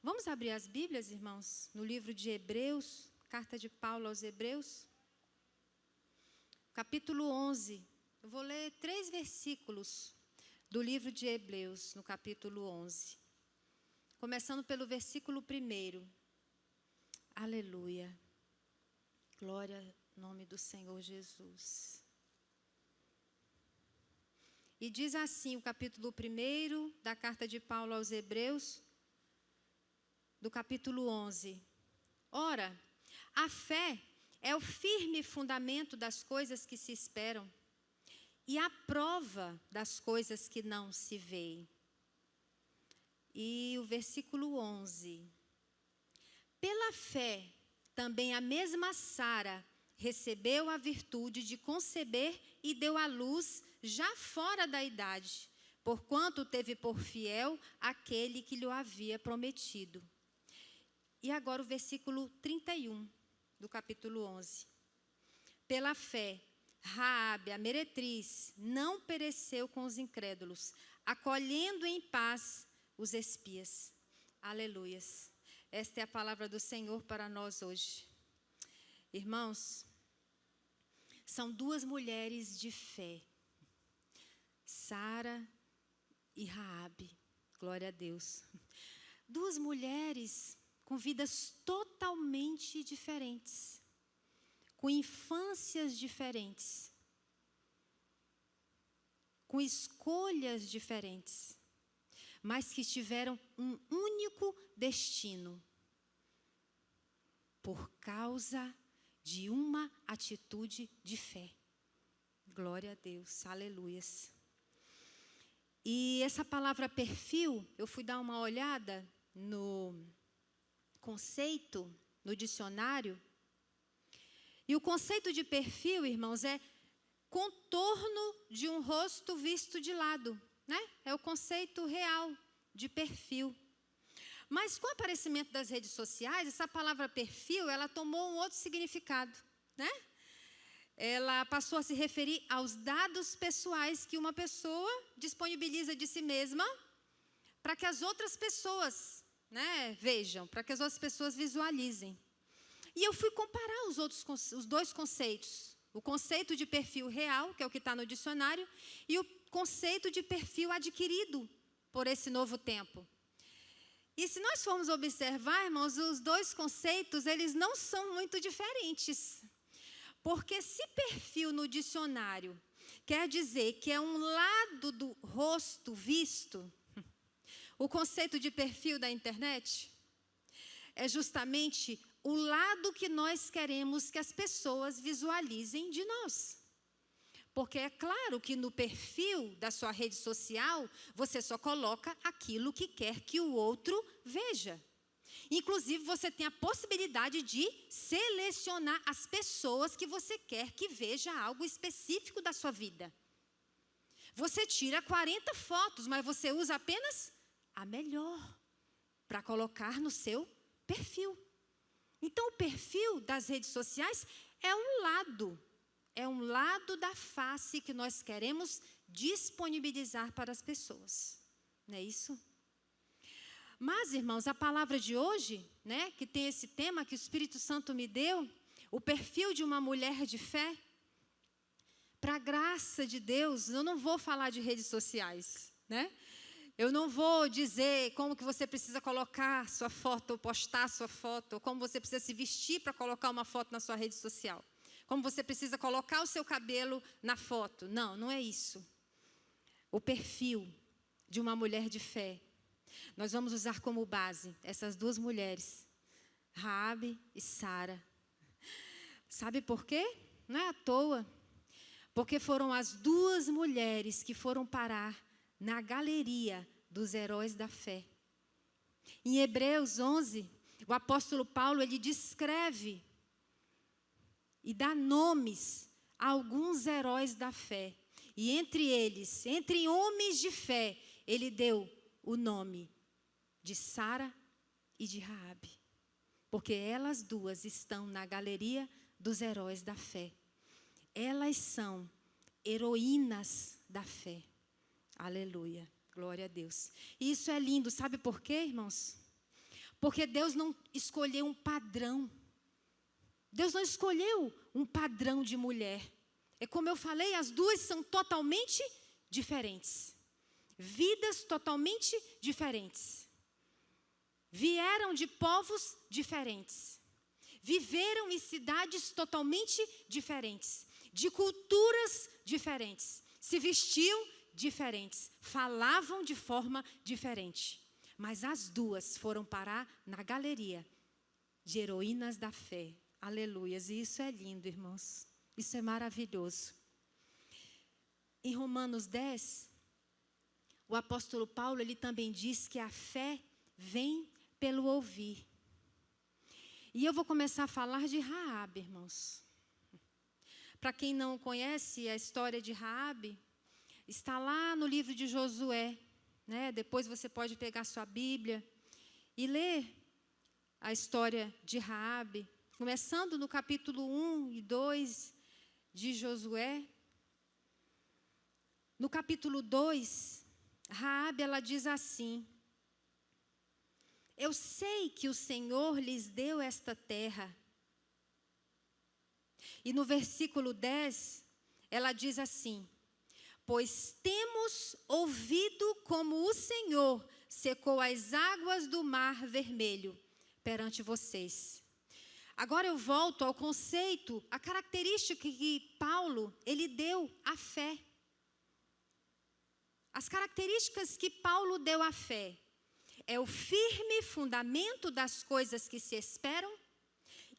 Vamos abrir as Bíblias, irmãos, no livro de Hebreus, carta de Paulo aos Hebreus, capítulo 11. Eu vou ler 3 versículos do livro de Hebreus, no capítulo 11. Começando pelo versículo 1. Aleluia. Glória ao nome do Senhor Jesus. E diz assim o capítulo 1 da carta de Paulo aos Hebreus, do capítulo 11. Ora, a fé é o firme fundamento das coisas que se esperam e a prova das coisas que não se veem. E o versículo 11. Pela fé, também a mesma Sara recebeu a virtude de conceber e deu à luz já fora da idade, porquanto teve por fiel aquele que lhe havia prometido. E agora o versículo 31 do capítulo 11. Pela fé, Raabe, a meretriz, não pereceu com os incrédulos, acolhendo em paz os espias. Aleluias. Esta é a palavra do Senhor para nós hoje. Irmãos, são 2 mulheres de fé, Sara e Raabe, glória a Deus. 2 mulheres com vidas totalmente diferentes, com infâncias diferentes, com escolhas diferentes, mas que tiveram um único destino, por causa de uma atitude de fé. Glória a Deus, aleluias. E essa palavra perfil, eu fui dar uma olhada no conceito, no dicionário. E o conceito de perfil, irmãos, é contorno de um rosto visto de lado, né? É o conceito real de perfil. Mas com o aparecimento das redes sociais, essa palavra perfil, ela tomou um outro significado, né? Ela passou a se referir aos dados pessoais que uma pessoa disponibiliza de si mesma para que as outras pessoas, né, vejam, para que as outras pessoas visualizem. E eu fui comparar os 2 conceitos. O conceito de perfil real, que é o que está no dicionário, e o conceito de perfil adquirido por esse novo tempo. E se nós formos observar, irmãos, os 2 conceitos, eles não são muito diferentes. Porque se perfil no dicionário quer dizer que é um lado do rosto visto, o conceito de perfil da internet é justamente o lado que nós queremos que as pessoas visualizem de nós. Porque é claro que no perfil da sua rede social, você só coloca aquilo que quer que o outro veja. Inclusive, você tem a possibilidade de selecionar as pessoas que você quer que veja algo específico da sua vida. Você tira 40 fotos, mas você usa apenas a melhor para colocar no seu perfil. Então, o perfil das redes sociais é um lado da face que nós queremos disponibilizar para as pessoas. Não é isso? Mas, irmãos, a palavra de hoje, né, que tem esse tema que o Espírito Santo me deu, o perfil de uma mulher de fé, para a graça de Deus, eu não vou falar de redes sociais, né? Eu não vou dizer como que você precisa colocar sua foto, ou postar sua foto, ou como você precisa se vestir para colocar uma foto na sua rede social. Como você precisa colocar o seu cabelo na foto. Não, não é isso. O perfil de uma mulher de fé. Nós vamos usar como base essas 2 mulheres, Raabe e Sara. Sabe por quê? Não é à toa. Porque foram as 2 mulheres que foram parar na galeria dos heróis da fé. Em Hebreus 11, o apóstolo Paulo, ele descreve e dá nomes a alguns heróis da fé. E entre eles, entre homens de fé, ele deu o nome de Sara e de Raabe. Porque elas 2 estão na galeria dos heróis da fé. Elas são heroínas da fé. Aleluia. Glória a Deus. E isso é lindo. Sabe por quê, irmãos? Porque Deus não escolheu um padrão. Deus não escolheu um padrão de mulher. É como eu falei, as duas são totalmente diferentes. Vidas totalmente diferentes. Vieram de povos diferentes. Viveram em cidades totalmente diferentes. De culturas diferentes. Se vestiam diferentes. Falavam de forma diferente. Mas as duas foram parar na galeria de heroínas da fé. Aleluias. E isso é lindo, irmãos. Isso é maravilhoso. Em Romanos 10, o apóstolo Paulo, ele também diz que a fé vem pelo ouvir. E eu vou começar a falar de Raabe, irmãos. Para quem não conhece a história de Raabe, está lá no livro de Josué, né? Depois você pode pegar sua Bíblia e ler a história de Raabe, começando no capítulo 1 e 2 de Josué. No capítulo 2, Raabe, ela diz assim: eu sei que o Senhor lhes deu esta terra. E no versículo 10, ela diz assim: pois temos ouvido como o Senhor secou as águas do Mar Vermelho perante vocês. Agora eu volto ao conceito, a característica que Paulo, ele deu à fé. As características que Paulo deu à fé é o firme fundamento das coisas que se esperam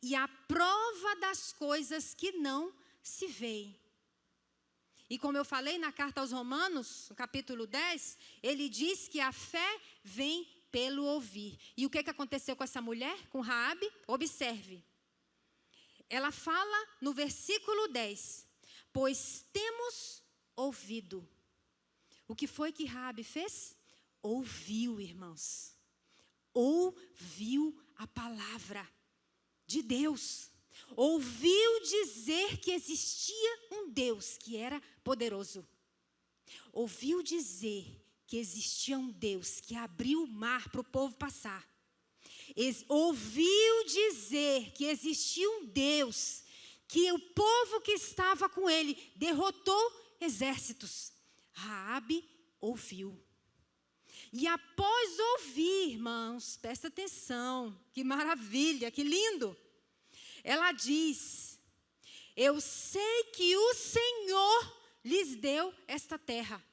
e a prova das coisas que não se veem. E como eu falei na carta aos Romanos, no capítulo 10, ele diz que a fé vem pelo ouvir. E o que aconteceu com essa mulher, com Raabe? Observe. Ela fala no versículo 10, pois temos ouvido. O que foi que Raabe fez? Ouviu, irmãos. Ouviu a palavra de Deus. Ouviu dizer que existia um Deus que era poderoso. Ouviu dizer que existia um Deus que abriu o mar para o povo passar. Ouviu dizer que existia um Deus que o povo que estava com ele derrotou exércitos. Raabe ouviu. E após ouvir, irmãos, presta atenção, que maravilha, que lindo. Ela diz: eu sei que o Senhor lhes deu esta terra.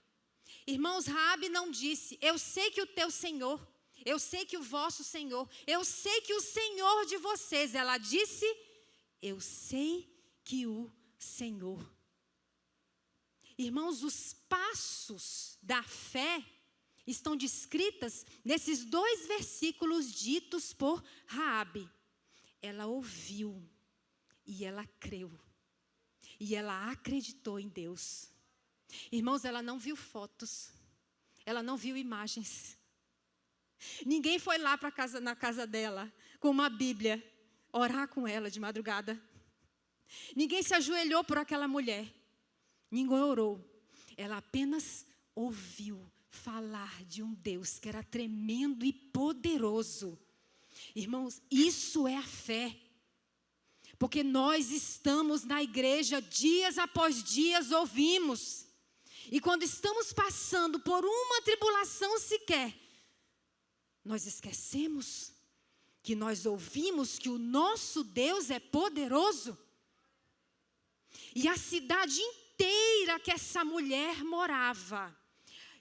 Irmãos, Raabe não disse: eu sei que o teu Senhor, eu sei que o vosso Senhor, eu sei que o Senhor de vocês. Ela disse: eu sei que o Senhor. Irmãos, os passos da fé estão descritas nesses 2 versículos ditos por Raabe. Ela ouviu e ela creu. E ela acreditou em Deus. Irmãos, ela não viu fotos. Ela não viu imagens. Ninguém foi lá na casa dela com uma Bíblia orar com ela de madrugada. Ninguém se ajoelhou por aquela mulher. Ninguém orou. Ela apenas ouviu falar de um Deus que era tremendo e poderoso. Irmãos, isso é a fé. Porque nós estamos na igreja, dias após dias ouvimos. E quando estamos passando por uma tribulação sequer, nós esquecemos que nós ouvimos que o nosso Deus é poderoso. E a cidade inteira que essa mulher morava,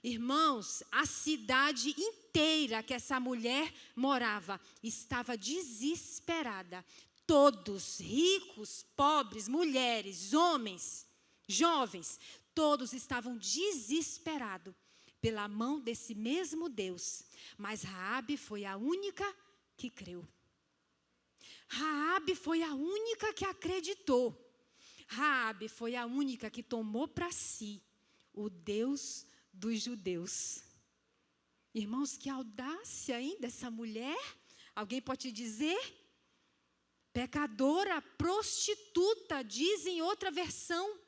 irmãos, a cidade inteira que essa mulher morava estava desesperada. Todos, ricos, pobres, mulheres, homens, jovens, todos estavam desesperados pela mão desse mesmo Deus. Mas Raabe foi a única que creu. Raabe foi a única que acreditou. Raabe foi a única que tomou para si o Deus dos judeus. Irmãos, que audácia, hein, dessa mulher. Alguém pode te dizer? Pecadora, prostituta, diz em outra versão.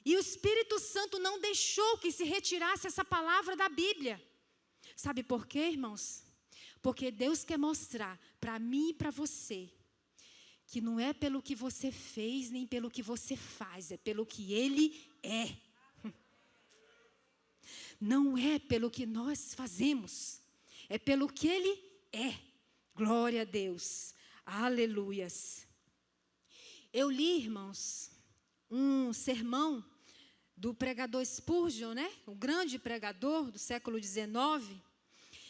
E o Espírito Santo não deixou que se retirasse essa palavra da Bíblia. Sabe por quê, irmãos? Porque Deus quer mostrar para mim e para você que não é pelo que você fez, nem pelo que você faz, é pelo que Ele é. Não é pelo que nós fazemos, é pelo que Ele é. Glória a Deus. Aleluias. Eu li, irmãos, um sermão do pregador Spurgeon, né? O grande pregador do século XIX.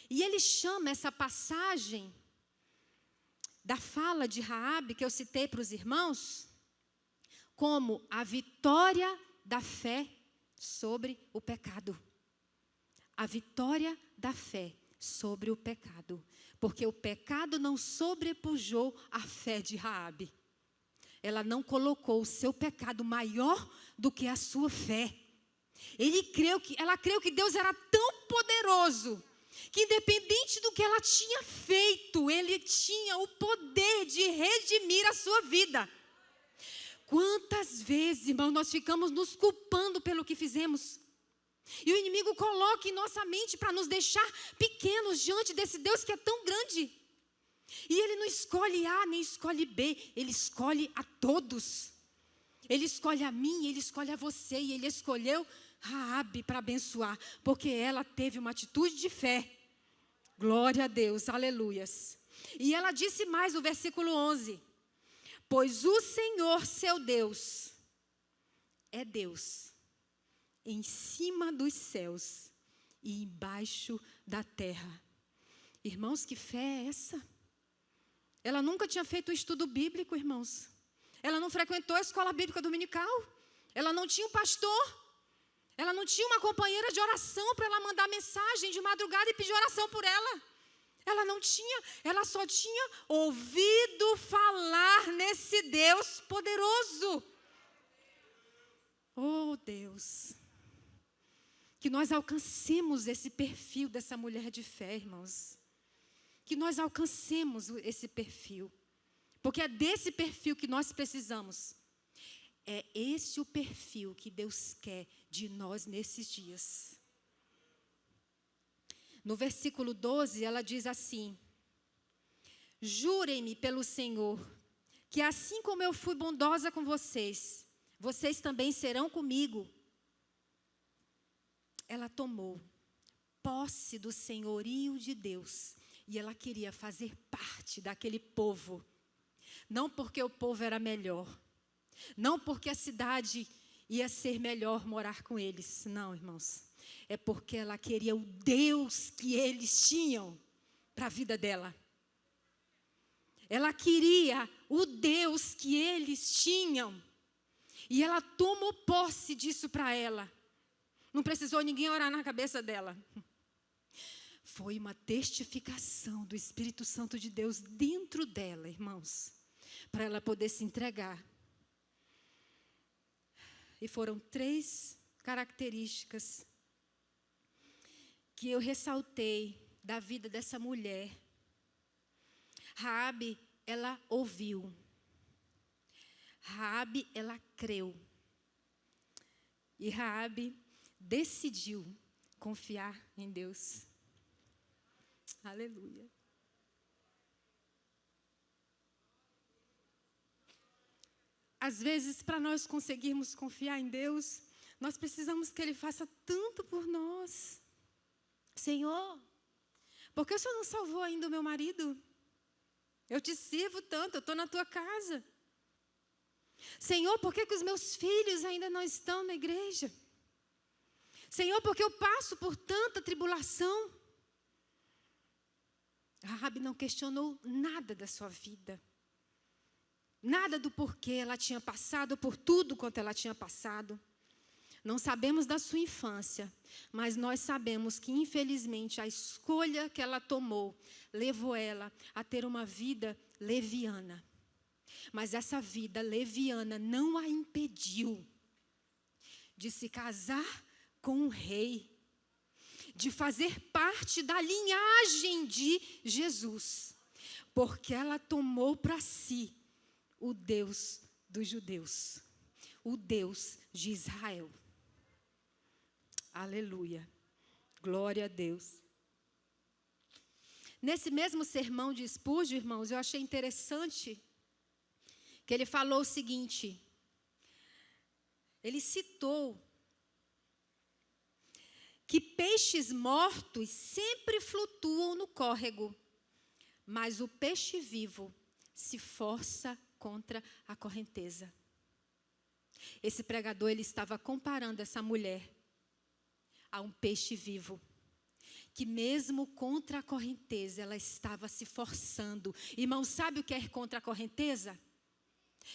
E ele chama essa passagem da fala de Raabe, que eu citei para os irmãos, como a vitória da fé sobre o pecado. A vitória da fé sobre o pecado. Porque o pecado não sobrepujou a fé de Raabe. Ela não colocou o seu pecado maior do que a sua fé. Ela creu que Deus era tão poderoso, que independente do que ela tinha feito, Ele tinha o poder de redimir a sua vida. Quantas vezes, irmão, nós ficamos nos culpando pelo que fizemos? E o inimigo coloca em nossa mente para nos deixar pequenos diante desse Deus que é tão grande. E Ele não escolhe A nem escolhe B, Ele escolhe a todos. Ele escolhe a mim, Ele escolhe a você. E Ele escolheu Raabe para abençoar, porque ela teve uma atitude de fé. Glória a Deus, aleluias. E ela disse mais no versículo 11: pois o Senhor seu Deus é Deus em cima dos céus e embaixo da terra. Irmãos, que fé é essa? Ela nunca tinha feito um estudo bíblico, irmãos. Ela não frequentou a escola bíblica dominical. Ela não tinha um pastor. Ela não tinha uma companheira de oração para ela mandar mensagem de madrugada e pedir oração por ela. Ela só tinha ouvido falar nesse Deus poderoso. Oh, Deus. Que nós alcancemos esse perfil dessa mulher de fé, irmãos. Que nós alcancemos esse perfil. Porque é desse perfil que nós precisamos. É esse o perfil que Deus quer de nós nesses dias. No versículo 12, ela diz assim: jurem-me pelo Senhor, que assim como eu fui bondosa com vocês, vocês também serão comigo. Ela tomou posse do senhorio de Deus e ela queria fazer parte daquele povo. Não porque o povo era melhor, não porque a cidade ia ser melhor morar com eles, não, irmãos. É porque ela queria o Deus que eles tinham para a vida dela. Ela queria o Deus que eles tinham. E ela tomou posse disso para ela. Não precisou ninguém orar na cabeça dela. Foi uma testificação do Espírito Santo de Deus dentro dela, irmãos, para ela poder se entregar. E foram 3 características que eu ressaltei da vida dessa mulher. Raabe, ela ouviu. Raabe, ela creu. E Raabe decidiu confiar em Deus. Aleluia. Às vezes, para nós conseguirmos confiar em Deus, nós precisamos que Ele faça tanto por nós. Senhor, por que o Senhor não salvou ainda o meu marido? Eu te sirvo tanto, eu estou na tua casa. Senhor, por que os meus filhos ainda não estão na igreja? Senhor, porque eu passo por tanta tribulação. Raabe não questionou nada da sua vida. Nada do porquê ela tinha passado por tudo quanto ela tinha passado. Não sabemos da sua infância, mas nós sabemos que, infelizmente, a escolha que ela tomou levou ela a ter uma vida leviana. Mas essa vida leviana não a impediu de se casar com um rei, de fazer parte da linhagem de Jesus, porque ela tomou para si o Deus dos judeus, o Deus de Israel. Aleluia. Glória a Deus. Nesse mesmo sermão de Spurgeon, irmãos, eu achei interessante que ele falou o seguinte, ele citou que peixes mortos sempre flutuam no córrego, mas o peixe vivo se força contra a correnteza. Esse pregador, ele estava comparando essa mulher a um peixe vivo, que mesmo contra a correnteza, ela estava se forçando. Irmão, sabe o que é ir contra a correnteza?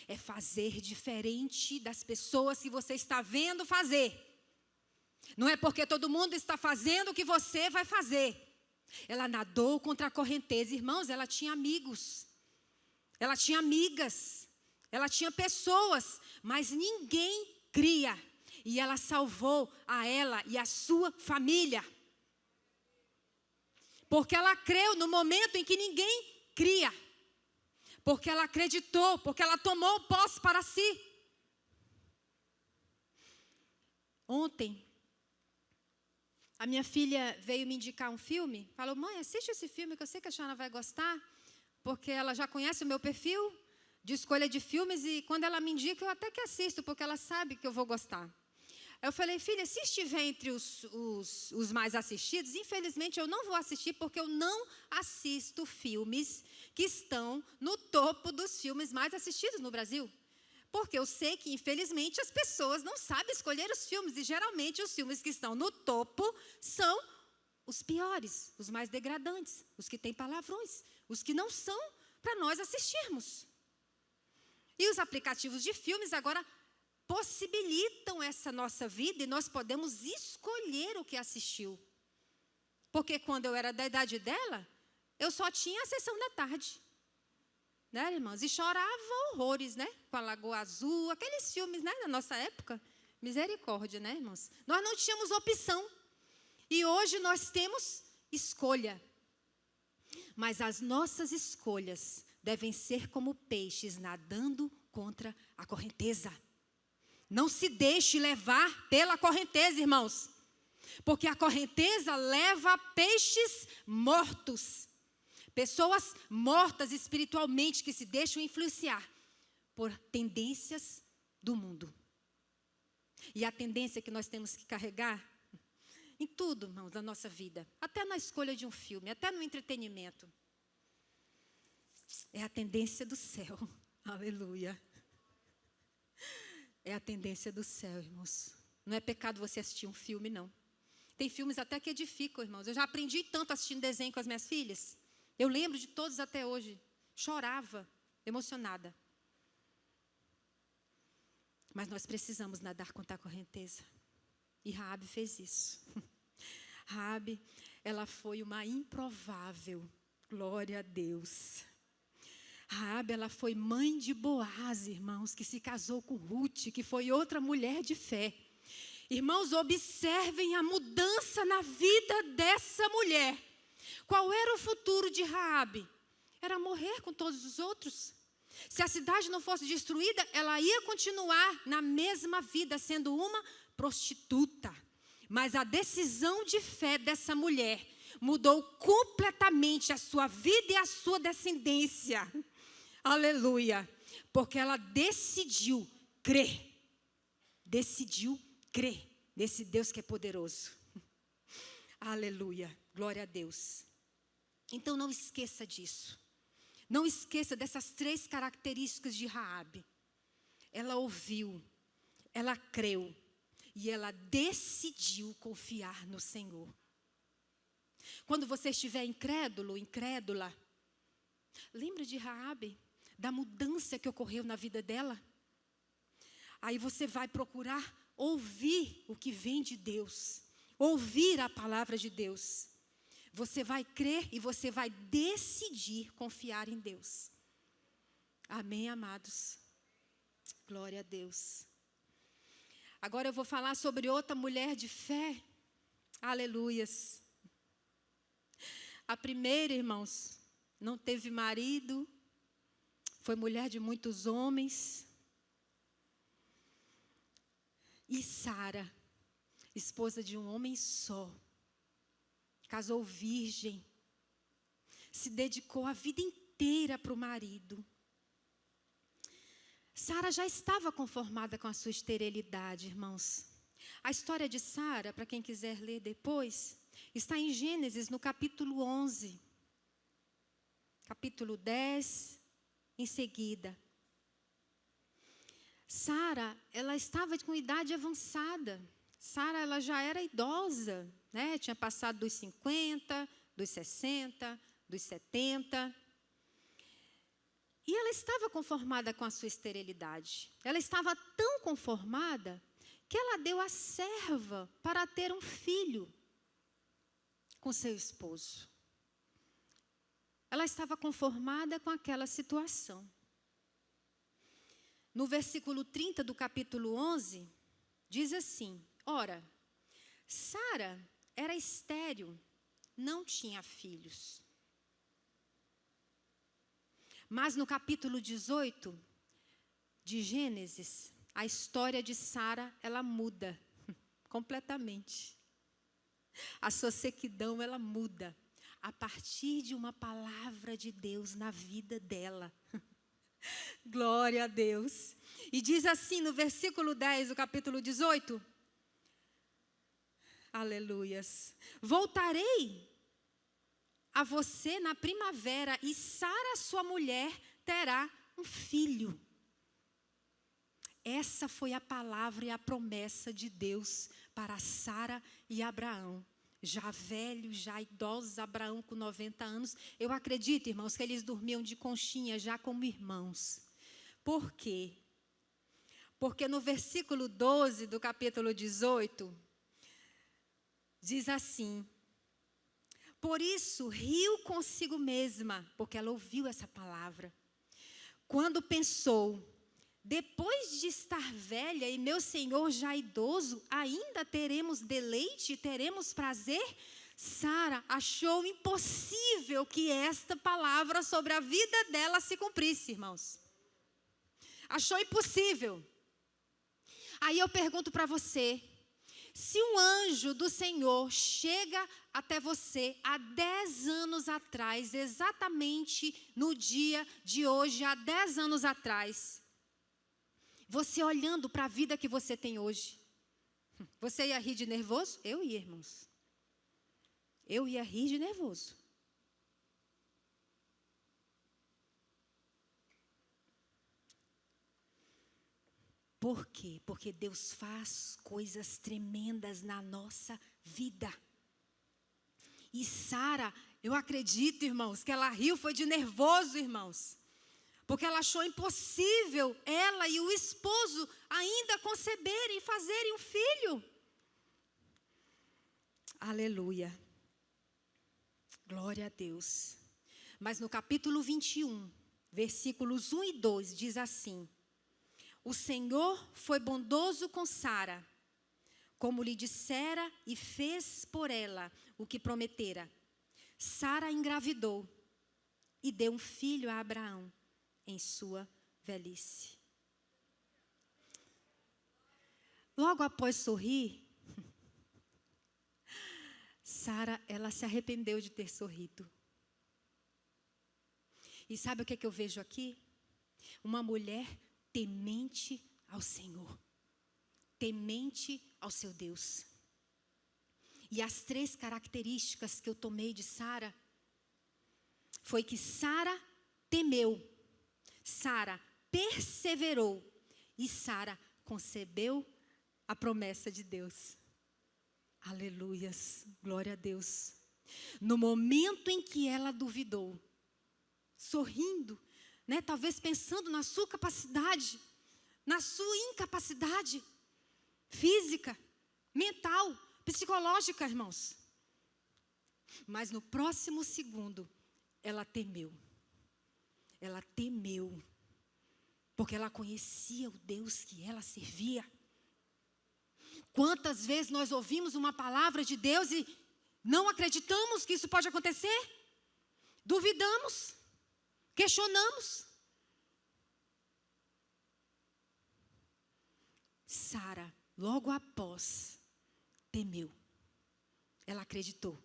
É fazer diferente das pessoas que você está vendo fazer. Não é porque todo mundo está fazendo o que você vai fazer. Ela nadou contra a correnteza. Irmãos, ela tinha amigos, ela tinha amigas, ela tinha pessoas, mas ninguém cria. E ela salvou a ela e a sua família. Porque ela creu no momento em que ninguém cria. Porque ela acreditou, porque ela tomou posse para si. Ontem, a minha filha veio me indicar um filme. Falou, mãe, assiste esse filme que eu sei que a Shana vai gostar. Porque ela já conhece o meu perfil de escolha de filmes. E quando ela me indica, eu até que assisto, porque ela sabe que eu vou gostar. Eu falei, filha, se estiver entre os mais assistidos, infelizmente eu não vou assistir, porque eu não assisto filmes que estão no topo dos filmes mais assistidos no Brasil. Porque eu sei que, infelizmente, as pessoas não sabem escolher os filmes. E, geralmente, os filmes que estão no topo são os piores, os mais degradantes, os que têm palavrões, os que não são para nós assistirmos. E os aplicativos de filmes agora possibilitam essa nossa vida e nós podemos escolher o que assistiu. Porque quando eu era da idade dela, eu só tinha a sessão da tarde. Né, irmãos? E chorava horrores, né? Com a Lagoa Azul, aqueles filmes, né, da nossa época. Misericórdia, né, irmãos? Nós não tínhamos opção. E hoje nós temos escolha. Mas as nossas escolhas devem ser como peixes nadando contra a correnteza. Não se deixe levar pela correnteza, irmãos. Porque a correnteza leva peixes mortos. Pessoas mortas espiritualmente que se deixam influenciar por tendências do mundo. E a tendência que nós temos que carregar em tudo, irmãos, da nossa vida. Até na escolha de um filme, até no entretenimento. É a tendência do céu. Aleluia. É a tendência do céu, irmãos. Não é pecado você assistir um filme, não. Tem filmes até que edificam, irmãos. Eu já aprendi tanto assistindo desenho com as minhas filhas. Eu lembro de todos até hoje. Chorava, emocionada. Mas nós precisamos nadar contra a correnteza. E Raabe fez isso. Raabe, ela foi uma improvável. Glória a Deus. Raabe, ela foi mãe de Boaz, irmãos, que se casou com Ruth, que foi outra mulher de fé. Irmãos, observem a mudança na vida dessa mulher. Qual era o futuro de Raabe? Era morrer com todos os outros. Se a cidade não fosse destruída, ela ia continuar na mesma vida, sendo uma prostituta. Mas a decisão de fé dessa mulher mudou completamente a sua vida e a sua descendência. Aleluia. Porque ela decidiu crer. Decidiu crer nesse Deus que é poderoso. Aleluia. Glória a Deus. Então não esqueça disso. Não esqueça dessas 3 características de Raabe. Ela ouviu, ela creu e ela decidiu confiar no Senhor. Quando você estiver incrédulo, incrédula, lembra de Raabe, da mudança que ocorreu na vida dela? Aí você vai procurar ouvir o que vem de Deus, ouvir a palavra de Deus. Você vai crer e você vai decidir confiar em Deus. Amém, amados? Glória a Deus. Agora eu vou falar sobre outra mulher de fé. Aleluias. A primeira, irmãos, não teve marido, foi mulher de muitos homens. E Sara, esposa de um homem só, casou virgem. se dedicou a vida inteira para o marido. Sara já estava conformada com a sua esterilidade, irmãos. A história de Sara, para quem quiser ler depois, está em Gênesis, no capítulo 11. Capítulo 10, em seguida. Sara, ela estava com idade avançada. Sara, ela já era idosa, né? Tinha passado dos 50, dos 60, dos 70. E ela estava conformada com a sua esterilidade. Ela estava tão conformada que ela deu a serva para ter um filho com seu esposo. Ela estava conformada com aquela situação. No versículo 30 do capítulo 11, diz assim: ora, Sara era estéril, não tinha filhos. Mas no capítulo 18 de Gênesis, a história de Sara, ela muda completamente. A sua sequidão, ela muda a partir de uma palavra de Deus na vida dela. Glória a Deus. E diz assim no versículo 10 do capítulo 18. Aleluias. Voltarei a você na primavera e Sara, sua mulher, terá um filho. Essa foi a palavra e a promessa de Deus para Sara e Abraão. Já velho, já idosos, Abraão com 90 anos. Eu acredito, irmãos, que eles dormiam de conchinha já como irmãos. Por quê? Porque no versículo 12 do capítulo 18, diz assim: por isso riu consigo mesma, porque ela ouviu essa palavra. Quando pensou, depois de estar velha e meu Senhor já idoso, ainda teremos deleite, teremos prazer? Sara achou impossível que esta palavra sobre a vida dela se cumprisse, irmãos. Achou impossível. Aí eu pergunto para você, se um anjo do Senhor chega até você há 10 anos atrás, exatamente no dia de hoje, há 10 anos atrás, você olhando para a vida que você tem hoje, você ia rir de nervoso? Eu ia, irmãos. Eu ia rir de nervoso. Por quê? Porque Deus faz coisas tremendas na nossa vida. E Sara, eu acredito, irmãos, que ela riu foi de nervoso, irmãos. Porque ela achou impossível ela e o esposo ainda conceberem e fazerem um filho. Aleluia. Glória a Deus. Mas no capítulo 21, versículos 1 e 2, diz assim: o Senhor foi bondoso com Sara, como lhe dissera, e fez por ela o que prometera. Sara engravidou e deu um filho a Abraão em sua velhice. Logo após sorrir, Sara, ela se arrependeu de ter sorrido. E sabe o que eu vejo aqui? Uma mulher temente ao Senhor, temente ao seu Deus. E as 3 características que eu tomei de Sara foi que Sara temeu, Sara perseverou e Sara concebeu a promessa de Deus. Aleluias, glória a Deus. No momento em que ela duvidou, sorrindo, né, talvez pensando na sua capacidade, na sua incapacidade física, mental, psicológica, irmãos. Mas no próximo segundo, ela temeu. Ela temeu, porque ela conhecia o Deus que ela servia. Quantas vezes nós ouvimos uma palavra de Deus e não acreditamos que isso pode acontecer? Duvidamos, questionamos. Sara, logo após, temeu. Ela acreditou.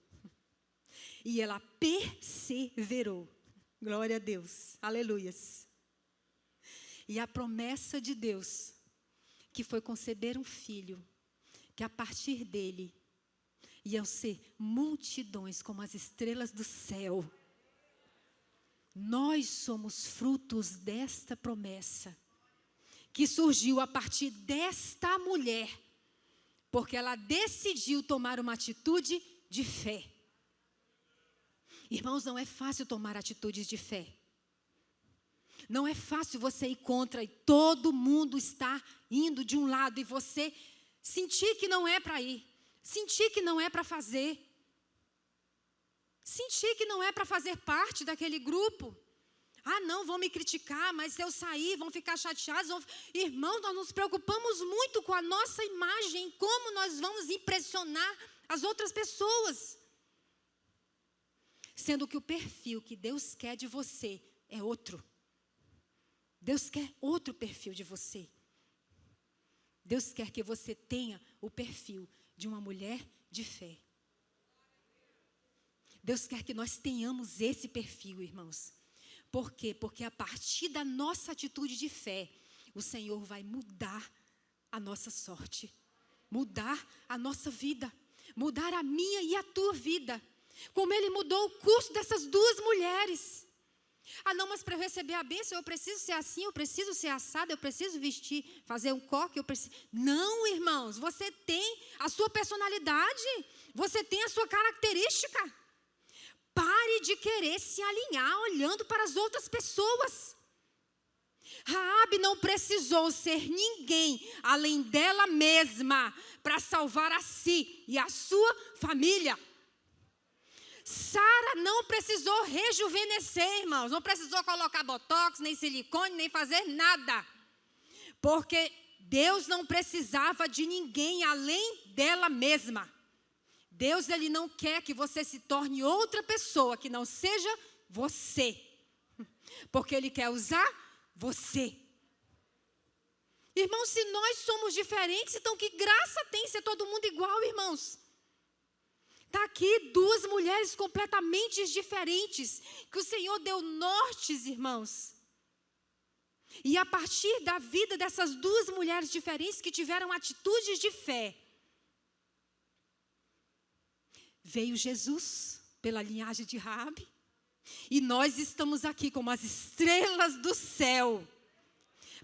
E ela perseverou. Glória a Deus. Aleluias. E a promessa de Deus, que foi conceber um filho, que a partir dele iam ser multidões como as estrelas do céu. Nós somos frutos desta promessa, que surgiu a partir desta mulher, porque ela decidiu tomar uma atitude de fé. Irmãos, não é fácil tomar atitudes de fé. Não é fácil você ir contra e todo mundo está indo de um lado e você sentir que não é para ir, sentir que não é para fazer, sentir que não é para fazer parte daquele grupo. Ah, não, vão me criticar, mas se eu sair, vão ficar chateados. Irmãos, nós nos preocupamos muito com a nossa imagem, como nós vamos impressionar as outras pessoas. Sendo que o perfil que Deus quer de você é outro. Deus quer outro perfil de você. Deus quer que você tenha o perfil de uma mulher de fé. Deus quer que nós tenhamos esse perfil, irmãos. Por quê? Porque a partir da nossa atitude de fé, o Senhor vai mudar a nossa sorte, mudar a nossa vida, mudar a minha e a tua vida. Como Ele mudou o curso dessas duas mulheres. Ah, não, mas para eu receber a bênção, eu preciso ser assim, eu preciso ser assado, eu preciso vestir, fazer um coque, eu preciso... Não, irmãos, você tem a sua personalidade, você tem a sua característica. Pare de querer se alinhar olhando para as outras pessoas. Raabe não precisou ser ninguém além dela mesma para salvar a si e a sua família. Sara não precisou rejuvenescer, irmãos. Não precisou colocar botox, nem silicone, nem fazer nada. Porque Deus não precisava de ninguém além dela mesma. Deus, Ele não quer que você se torne outra pessoa que não seja você. Porque Ele quer usar você. Irmãos, se nós somos diferentes, então que graça tem ser todo mundo igual, irmãos? Está aqui duas mulheres completamente diferentes, que o Senhor deu nortes, irmãos. E a partir da vida dessas duas mulheres diferentes que tiveram atitudes de fé, veio Jesus pela linhagem de Raabe. E nós estamos aqui como as estrelas do céu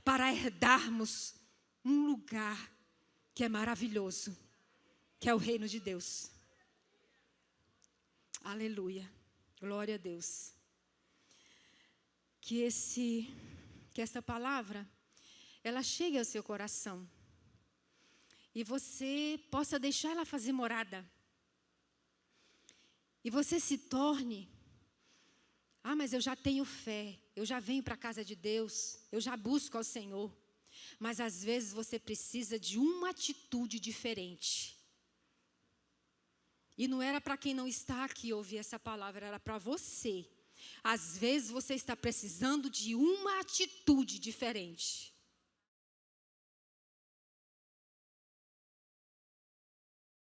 para herdarmos um lugar que é maravilhoso, que é o reino de Deus. Aleluia, glória a Deus. Que essa palavra, ela chegue ao seu coração. E você possa deixar ela fazer morada. E você se torne, mas eu já tenho fé, eu já venho para a casa de Deus, eu já busco ao Senhor. Mas às vezes você precisa de uma atitude diferente. E não era para quem não está aqui ouvir essa palavra, era para você. Às vezes você está precisando de uma atitude diferente.